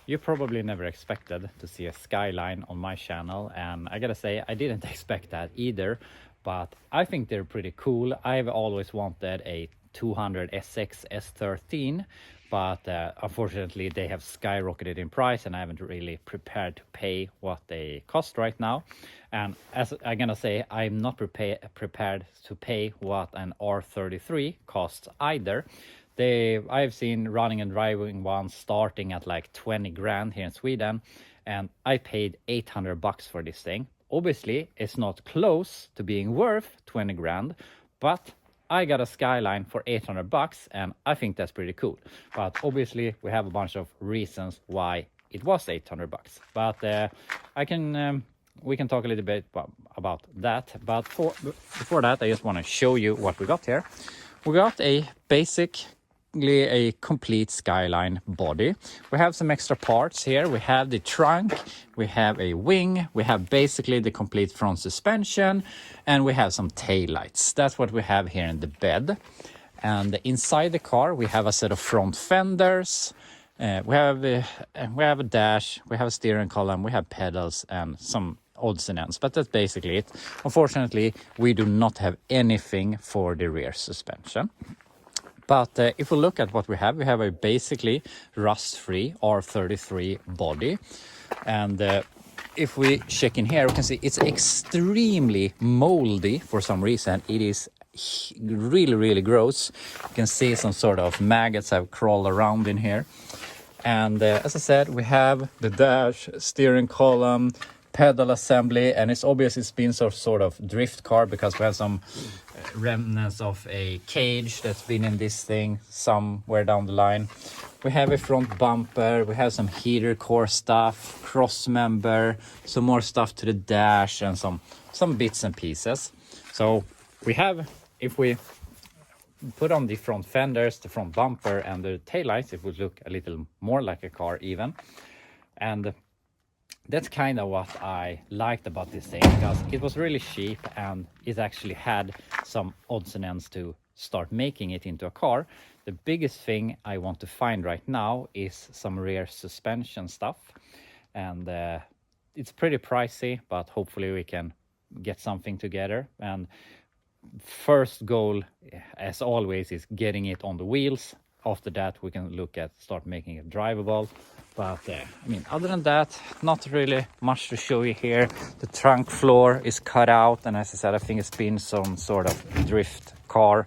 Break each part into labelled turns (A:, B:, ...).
A: You probably never expected to see a Skyline on my channel, and I gotta say I didn't expect that either, but I think they're pretty cool. I've always wanted a 200 SX S13, but unfortunately they have skyrocketed in price and I haven't really prepared to pay what they cost right now. And as I'm gonna say, I'm not prepared to pay what an R33 costs either. I've seen running and driving ones starting at like 20 grand here in Sweden, and I paid 800 bucks for this thing. Obviously it's not close to being worth 20 grand, but I got a Skyline for 800 bucks and I think that's pretty cool. But obviously we have a bunch of reasons why it was 800 bucks, but we can talk a little bit about that. But before that, I just want to show you what we got here. We got basically a complete Skyline body. We have some extra parts here. We have the trunk, we have a wing, we have basically the complete front suspension, and we have some tail lights. That's what we have here in the bed. And inside the car we have a set of front fenders. We have a dash, we have a steering column, we have pedals and some odds and ends, but that's basically it. Unfortunately, we do not have anything for the rear suspension. But if we look at what we have a basically rust-free R33 body. And if we check in here, we can see it's extremely moldy for some reason. It is really gross. You can see some sort of maggots have crawled around in here. And as I said, we have the dash, steering column, pedal assembly, and it's obvious it's been some sort of drift car because we have some remnants of a cage that's been in this thing somewhere down the line. We have a front bumper, we have some heater core stuff, cross member, some more stuff to the dash, and some bits and pieces. So we have, if we put on the front fenders, the front bumper and the taillights, it would look a little more like a car even. And that's kind of what I liked about this thing, because it was really cheap and it actually had some odds and ends to start making it into a car. The biggest thing I want to find right now is some rear suspension stuff, and it's pretty pricey, but hopefully we can get something together. And first goal, as always, is getting it on the wheels. After that we can look at start making it drivable. But I mean, other than that, not really much to show you here. The trunk floor is cut out, and as I said, I think it's been some sort of drift car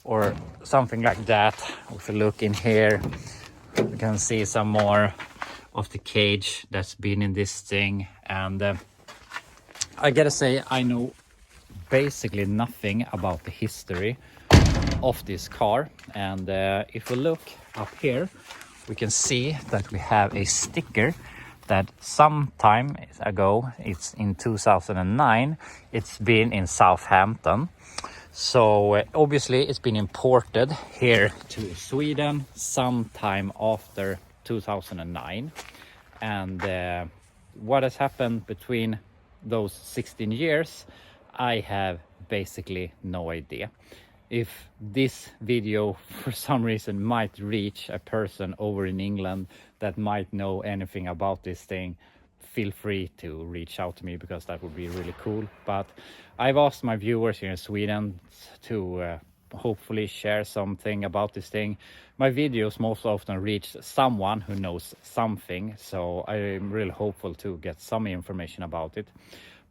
A: or something like that. If you look in here, you can see some more of the cage that's been in this thing. And I gotta say, I know basically nothing about the history of this car. And if we look up here, we can see that we have a sticker that some time ago, it's in 2009, it's been in Southampton. So obviously it's been imported here to Sweden sometime after 2009. And what has happened between those 16 years, I have basically no idea. If this video for some reason might reach a person over in England that might know anything about this thing, feel free to reach out to me, because that would be really cool. But I've asked my viewers here in Sweden to hopefully share something about this thing. My videos most often reach someone who knows something, so I'm really hopeful to get some information about it.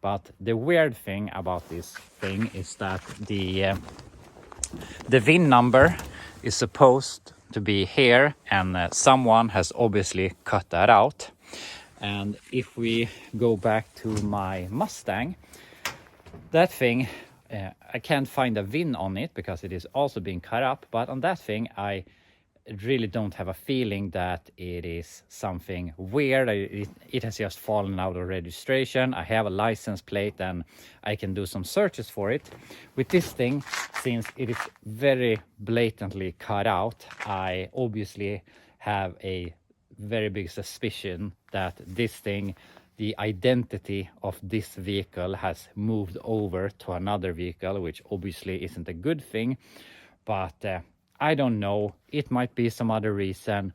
A: But the weird thing about this thing is that the VIN number is supposed to be here, and someone has obviously cut that out. And if we go back to my Mustang, that thing, I can't find a VIN on it because it is also being cut up. But on that thing, I really don't have a feeling that it is something weird. It has just fallen out of registration. I have a license plate and I can do some searches for it. With this thing, since it is very blatantly cut out, I obviously have a very big suspicion that this thing, the identity of this vehicle, has moved over to another vehicle, which obviously isn't a good thing. But I don't know, it might be some other reason.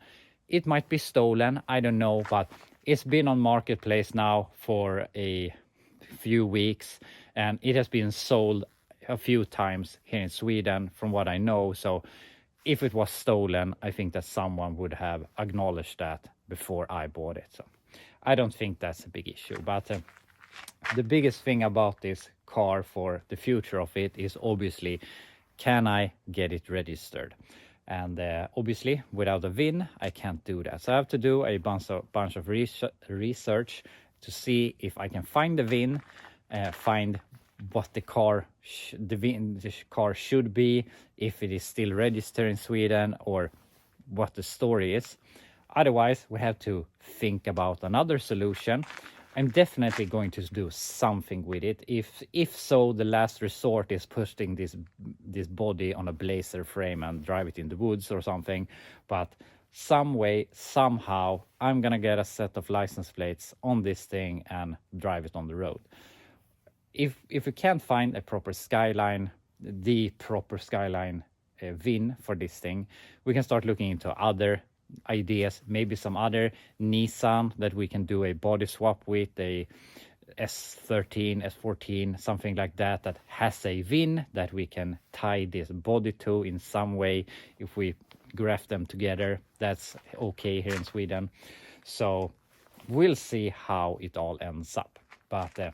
A: It might be stolen, I don't know, but it's been on marketplace now for a few weeks, and it has been sold a few times here in Sweden from what I know. So if it was stolen, I think that someone would have acknowledged that before I bought it. So I don't think that's a big issue. But the biggest thing about this car for the future of it is obviously, can I get it registered? And obviously without a VIN I can't do that, so I have to do a bunch of research to see if I can find the VIN, find what the car should be, if it is still registered in Sweden, or what the story is. Otherwise we have to think about another solution. I'm definitely going to do something with it. If so, the last resort is putting this body on a blazer frame and drive it in the woods or something. But some way, somehow, I'm gonna get a set of license plates on this thing and drive it on the road. If we can't find a proper Skyline, the proper Skyline VIN for this thing, we can start looking into other ideas, maybe some other Nissan that we can do a body swap with, a S13, S14, something like that, that has a VIN that we can tie this body to in some way. If we graph them together, that's okay here in Sweden. So we'll see how it all ends up. But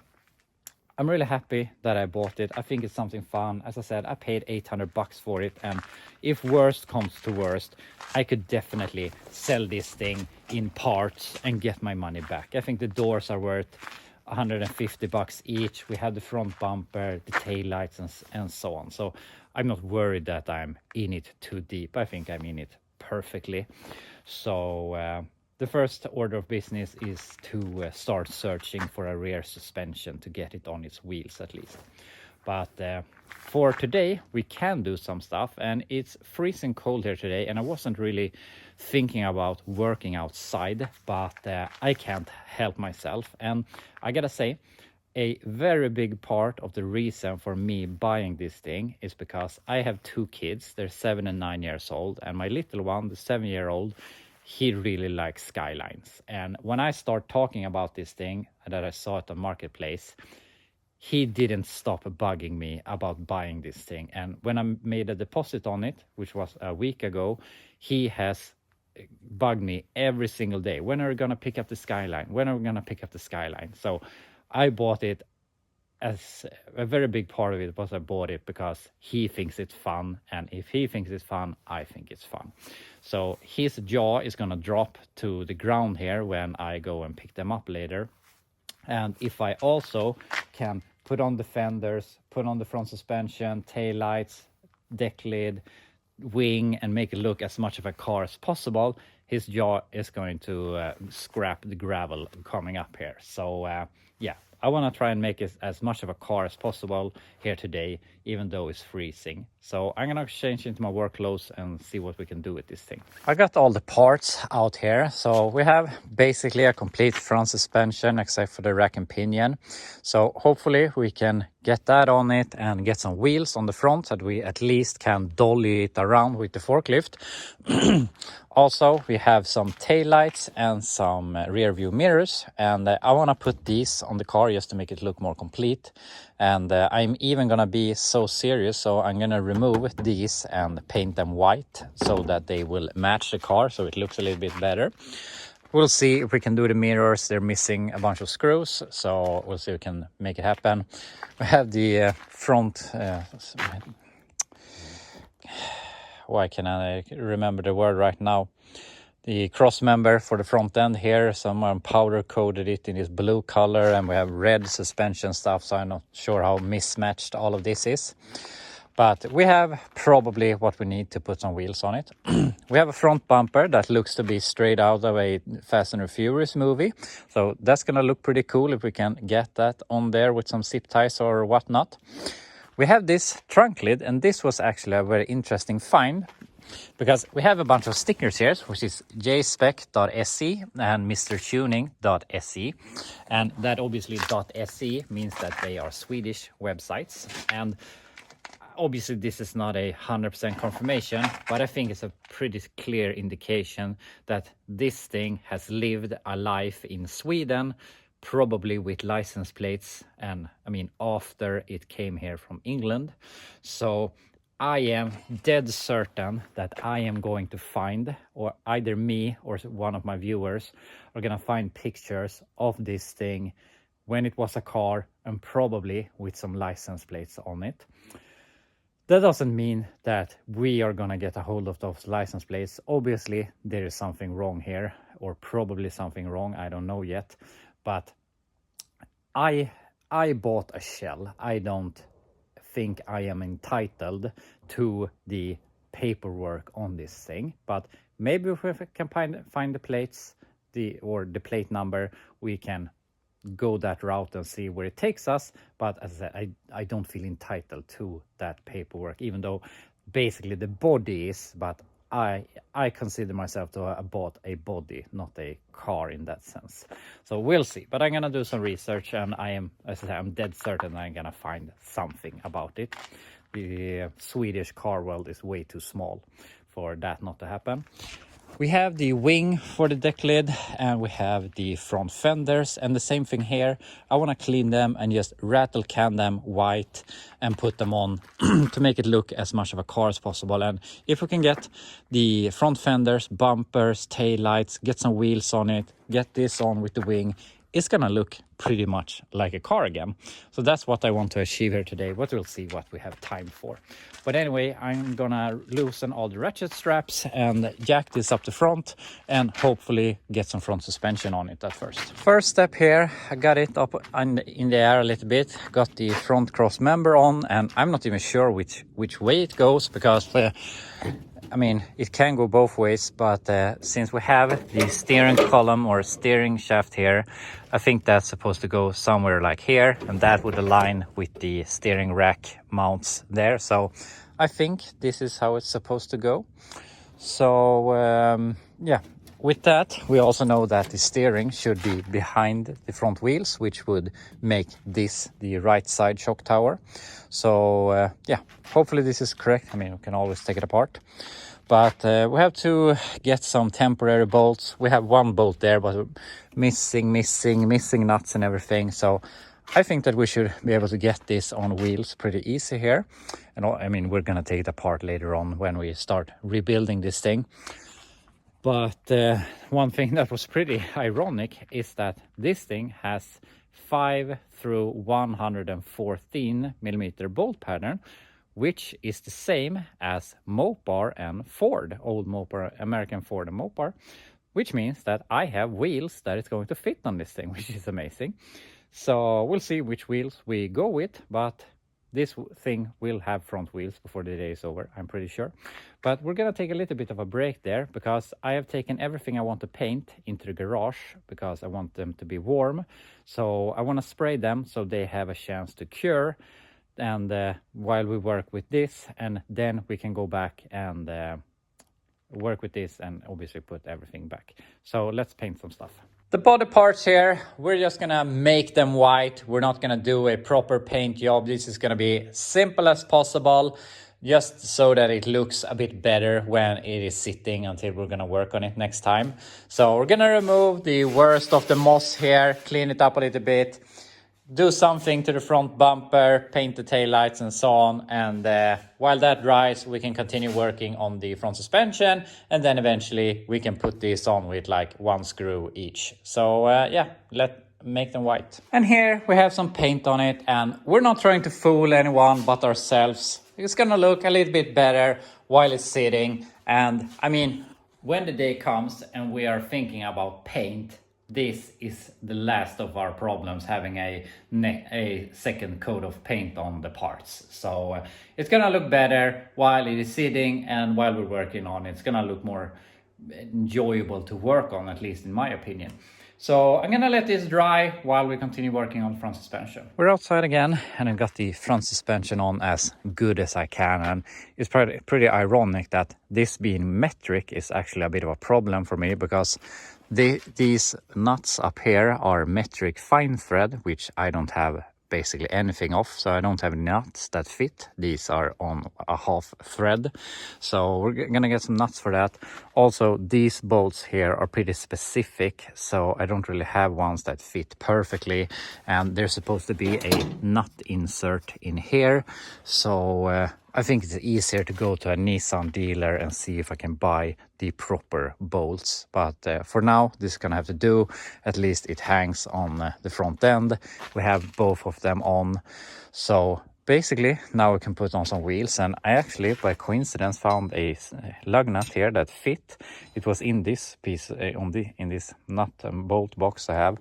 A: I'm really happy that I bought it. I think it's something fun. As I said, I paid 800 bucks for it, and if worst comes to worst, I could definitely sell this thing in parts and get my money back. I think the doors are worth 150 bucks each. We have the front bumper, the tail lights, and so on. So I'm not worried that I'm in it too deep. I think I'm in it perfectly. So the first order of business is to start searching for a rear suspension to get it on its wheels at least. But for today we can do some stuff, and it's freezing cold here today, and I wasn't really thinking about working outside, but I can't help myself. And I gotta say, a very big part of the reason for me buying this thing is because I have two kids. They're 7 and 9 years old, and my little one, the 7-year-old, he really likes Skylines. And when I start talking about this thing that I saw at the marketplace, he didn't stop bugging me about buying this thing. And when I made a deposit on it, which was a week ago, he has bugged me every single day. When are we gonna pick up the Skyline? When are we gonna pick up the Skyline? So I bought it, as a very big part of it was I bought it because he thinks it's fun, and if he thinks it's fun, I think it's fun. So his jaw is gonna drop to the ground here when I go and pick them up later. And if I also can put on the fenders, put on the front suspension, tail lights, deck lid, wing, and make it look as much of a car as possible, his jaw is going to scrap the gravel coming up here. So yeah, I want to try and make it as much of a car as possible here today, even though it's freezing. So I'm gonna change into my work clothes and see what we can do with this thing. I got all the parts out here. So we have basically a complete front suspension except for the rack and pinion. So hopefully we can get that on it and get some wheels on the front so that we at least can dolly it around with the forklift. Also, we have some tail lights and some rear view mirrors, and I want to put these on the car just to make it look more complete. And I'm even gonna be so serious, so I'm gonna remove these and paint them white so that they will match the car, so it looks a little bit better. We'll see if we can do the mirrors. They're missing a bunch of screws, so we'll see if we can make it happen. We have the front why can I remember the word right now? The cross member for the front end here. Someone powder coated it in this blue color, and we have red suspension stuff, so I'm not sure how mismatched all of this is. But we have probably what we need to put some wheels on it. We have a front bumper that looks to be straight out of a Fast and the Furious movie. So that's gonna look pretty cool if we can get that on there with some zip ties or whatnot. We have this trunk lid, and this was actually a very interesting find because we have a bunch of stickers here, which is jspec.se and mrtuning.se, and that obviously .se means that they are Swedish websites. And obviously this is not a 100% confirmation, but I think it's a pretty clear indication that this thing has lived a life in Sweden, probably with license plates, and I mean after it came here from England. So I am dead certain that I am going to find, or either me or one of my viewers are gonna find pictures of this thing when it was a car, and probably with some license plates on it. That doesn't mean that we are gonna get a hold of those license plates. Obviously there is something wrong here, or probably something wrong, I don't know yet. But I bought a shell. I don't think I am entitled to the paperwork on this thing, but maybe if we can find the plates, the plate number, we can go that route and see where it takes us. But as I said, I don't feel entitled to that paperwork, even though basically the body is, but I consider myself to have bought a body, not a car in that sense. So we'll see. But I'm gonna do some research, and I am, as I said, I'm dead certain I'm gonna find something about it. The Swedish car world is way too small for that not to happen. We have the wing for the deck lid, and we have the front fenders, and the same thing here. I want to clean them and just rattle can them white and put them on to make it look as much of a car as possible. And if we can get the front fenders, bumpers, tail lights, get some wheels on it, get this on with the wing, it's gonna look pretty much like a car again. So that's what I want to achieve here today, but we'll see what we have time for. But anyway, I'm gonna loosen all the ratchet straps and jack this up the front, and hopefully get some front suspension on it at first. First step here, I got it up in the air a little bit, got the front cross member on, and I'm not even sure which way it goes, because I mean, it can go both ways, but since we have the steering column or steering shaft here, I think that's supposed to go somewhere like here, and that would align with the steering rack mounts there. So I think this is how it's supposed to go. So yeah, with that, we also know that the steering should be behind the front wheels, which would make this the right side shock tower. So yeah, hopefully this is correct. I mean, we can always take it apart. But we have to get some temporary bolts. We have one bolt there, but missing nuts and everything. So I think that we should be able to get this on wheels pretty easy here. And I mean, we're gonna take it apart later on when we start rebuilding this thing. But one thing that was pretty ironic is that this thing has 5 through 114 millimeter bolt pattern, which is the same as Mopar and Ford, old Mopar, American Ford and Mopar, which means that I have wheels that is going to fit on this thing, which is amazing. So we'll see which wheels we go with, but this thing will have front wheels before the day is over, I'm pretty sure. But we're gonna take a little bit of a break there, because I have taken everything I want to paint into the garage, because I want them to be warm. So I want to spray them so they have a chance to cure. And while we work with this, and then we can go back and work with this and obviously put everything back. So let's paint some stuff. The body parts here, we're just gonna make them white. We're not gonna do a proper paint job. This is gonna be simple as possible, just so that it looks a bit better when it is sitting until we're gonna work on it next time. So we're gonna remove the worst of the moss here, clean it up a little bit, do something to the front bumper, paint the tail lights and so on. And while that dries, we can continue working on the front suspension. And then eventually we can put this on with like 1 screw each. So yeah, let's make them white. And here we have some paint on it. And we're not trying to fool anyone but ourselves. It's gonna look a little bit better while it's sitting. And I mean, when the day comes and we are thinking about paint, this is the last of our problems, having a second coat of paint on the parts. So it's gonna look better while it is sitting, and while we're working on it, it's gonna look more enjoyable to work on, at least in my opinion. So I'm gonna let this dry while we continue working on the front suspension. We're outside again, and I've got the front suspension on as good as I can. And it's pretty ironic that this being metric is actually a bit of a problem for me, because these nuts up here are metric fine thread, which I don't have basically anything off, so I don't have nuts that fit. These are on a half thread, so we're gonna get some nuts for that. Also, these bolts here are pretty specific, so I don't really have ones that fit perfectly, and there's supposed to be a nut insert in here, so I think it's easier to go to a Nissan dealer and see if I can buy the proper bolts. But for now, this is gonna have to do. At least it hangs on the front end. We have both of them on. So basically, now we can put on some wheels. And I actually, by coincidence, found a lug nut here that fit. It was in this piece, in this nut and bolt box I have.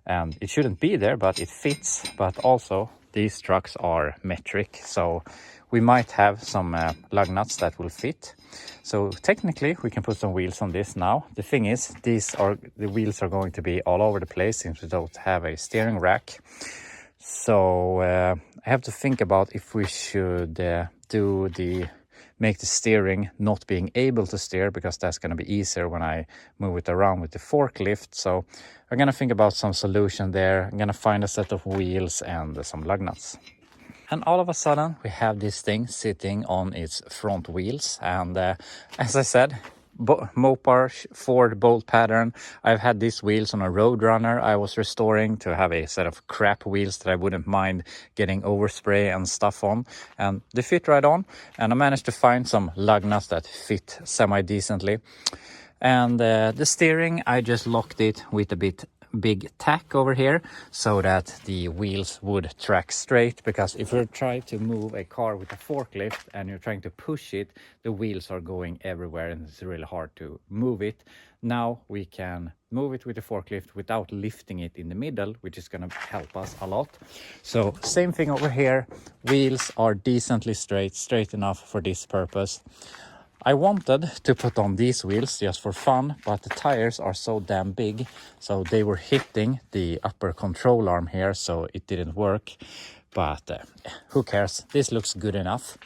A: And it shouldn't be there, but it fits. But also, these trucks are metric, so we might have some lug nuts that will fit. So technically we can put some wheels on this now. The thing is, the wheels are going to be all over the place since we don't have a steering rack. So I have to think about if we should make the steering not being able to steer, because that's going to be easier when I move it around with the forklift. So I'm going to think about some solution there. I'm going to find a set of wheels and some lug nuts. And all of a sudden we have this thing sitting on its front wheels, and as I said, Mopar Ford bolt pattern. I've had these wheels on a Roadrunner I was restoring to have a set of crap wheels that I wouldn't mind getting overspray and stuff on, and they fit right on. And I managed to find some lug nuts that fit semi-decently. And the steering, I just locked it with a big tack over here so that the wheels would track straight, because if you try to move a car with a forklift and you're trying to push it, the wheels are going everywhere and it's really hard to move it. Now we can move it with the forklift without lifting it in the middle, which is going to help us a lot. So same thing over here, wheels are decently straight enough for this purpose. I wanted to put on these wheels just for fun, but the tires are so damn big, so they were hitting the upper control arm here, so it didn't work. But who cares? This looks good enough.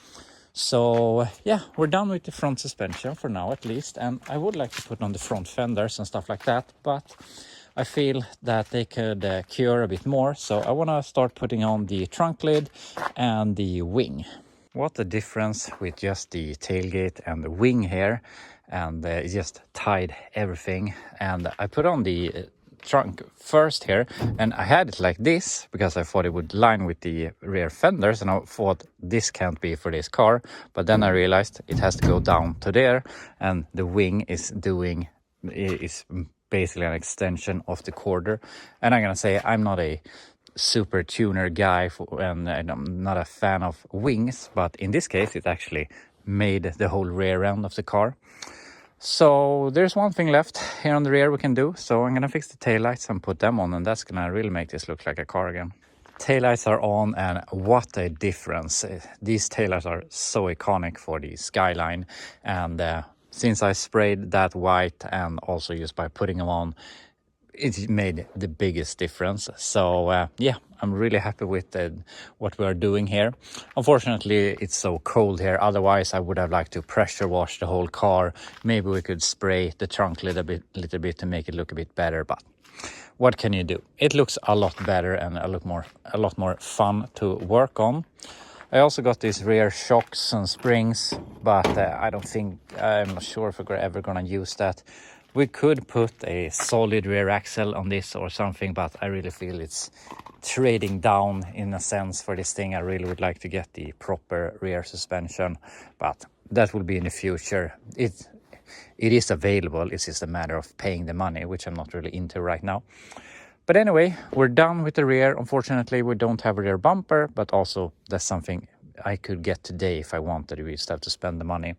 A: So yeah, we're done with the front suspension for now at least, and I would like to put on the front fenders and stuff like that, but I feel that they could cure a bit more, so I want to start putting on the trunk lid and the wing. What a difference with just the tailgate and the wing here, and it just tied everything. And I put on the trunk first here, and I had it like this because I thought it would line with the rear fenders, and I thought this can't be for this car. But then I realized it has to go down to there, and the wing is basically an extension of the quarter. And I'm gonna say I'm not a super tuner guy and I'm not a fan of wings, but in this case it actually made the whole rear end of the car. So there's one thing left here on the rear we can do, so I'm gonna fix the taillights and put them on, and that's gonna really make this look like a car again. Taillights are on, and what a difference. These taillights are so iconic for the Skyline, and since I sprayed that white and also just by putting them on, it made the biggest difference. So yeah, I'm really happy with what we are doing here. Unfortunately, it's so cold here. Otherwise, I would have liked to pressure wash the whole car. Maybe we could spray the trunk a little bit to make it look a bit better. But what can you do? It looks a lot better and a lot more fun to work on. I also got these rear shocks and springs, but I'm not sure if we're ever gonna use that. We could put a solid rear axle on this or something, but I really feel it's trading down in a sense for this thing. I really would like to get the proper rear suspension, but that will be in the future. It is available. It's just a matter of paying the money, which I'm not really into right now. But anyway, we're done with the rear. Unfortunately, we don't have a rear bumper, but also that's something I could get today if I wanted. We just have to spend the money.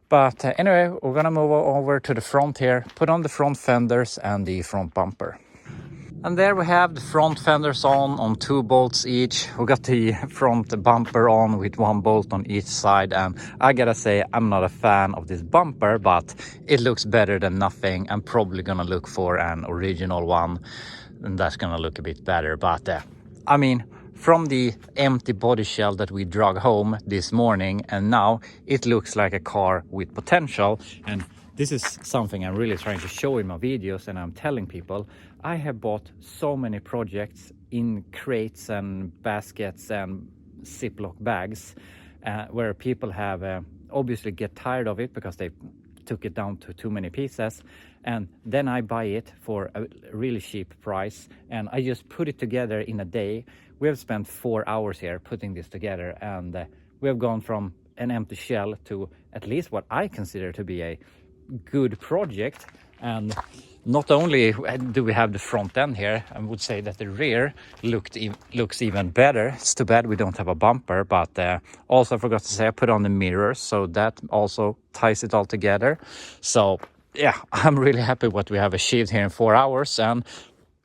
A: But anyway, we're gonna move over to the front here, put on the front fenders and the front bumper. And there we have the front fenders on 2 bolts each. We got the front bumper on with 1 bolt on each side, and I gotta say I'm not a fan of this bumper, but it looks better than nothing. I'm probably gonna look for an original one, and that's gonna look a bit better. But I mean, from the empty body shell that we drug home this morning, and now it looks like a car with potential. And this is something I'm really trying to show in my videos, and I'm telling people I have bought so many projects in crates and baskets and Ziploc bags, where people have obviously get tired of it because they took it down to too many pieces, and then I buy it for a really cheap price and I just put it together in a day. We have spent 4 hours here putting this together, and we have gone from an empty shell to at least what I consider to be a good project. And not only do we have the front end here, I would say that the rear looks even better. It's too bad we don't have a bumper, but also I forgot to say I put on the mirrors, so that also ties it all together. So yeah, I'm really happy what we have achieved here in 4 hours. And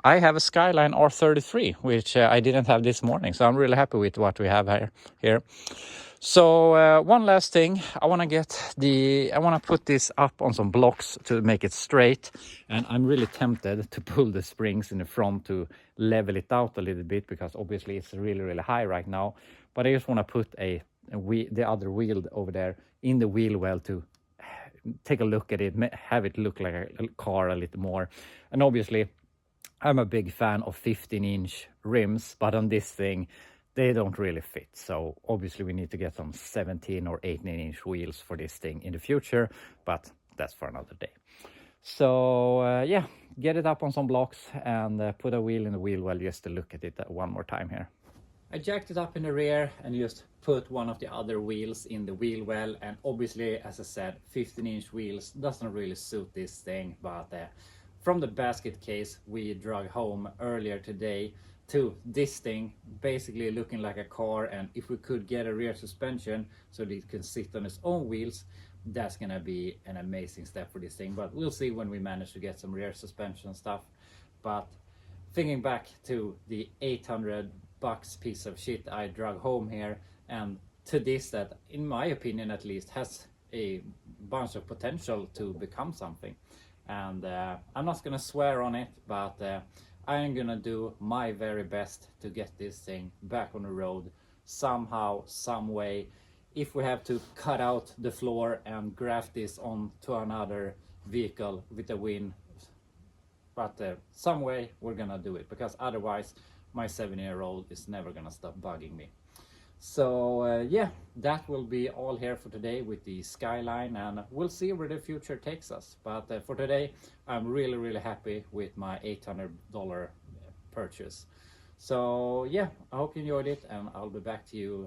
A: I have a Skyline R33, which I didn't have this morning, so I'm really happy with what we have here. So one last thing, I want to put this up on some blocks to make it straight, and I'm really tempted to pull the springs in the front to level it out a little bit, because obviously it's really high right now. But I just want to put the other wheel over there in the wheel well to take a look at it, have it look like a car a little more. And obviously I'm a big fan of 15-inch rims, but on this thing they don't really fit. So obviously we need to get some 17 or 18-inch wheels for this thing in the future, but that's for another day. So yeah, get it up on some blocks and put a wheel in the wheel well just to look at it one more time here. I jacked it up in the rear and just put one of the other wheels in the wheel well, and obviously, as I said, 15-inch wheels doesn't really suit this thing, but from the basket case we drug home earlier today to this thing basically looking like a car, and if we could get a rear suspension so that it can sit on its own wheels, that's gonna be an amazing step for this thing. But we'll see when we manage to get some rear suspension stuff. But thinking back to the $800 piece of shit I drug home here, and to this that, in my opinion at least, has a bunch of potential to become something. And I'm not gonna swear on it, but I am gonna do my very best to get this thing back on the road somehow, some way. If we have to cut out the floor and graft this onto another vehicle with a wing, but some way we're gonna do it, because otherwise my 7-year-old is never gonna stop bugging me. So yeah, that will be all here for today with the Skyline, and we'll see where the future takes us. But for today, I'm really happy with my $800 purchase. So yeah, I hope you enjoyed it, and I'll be back to you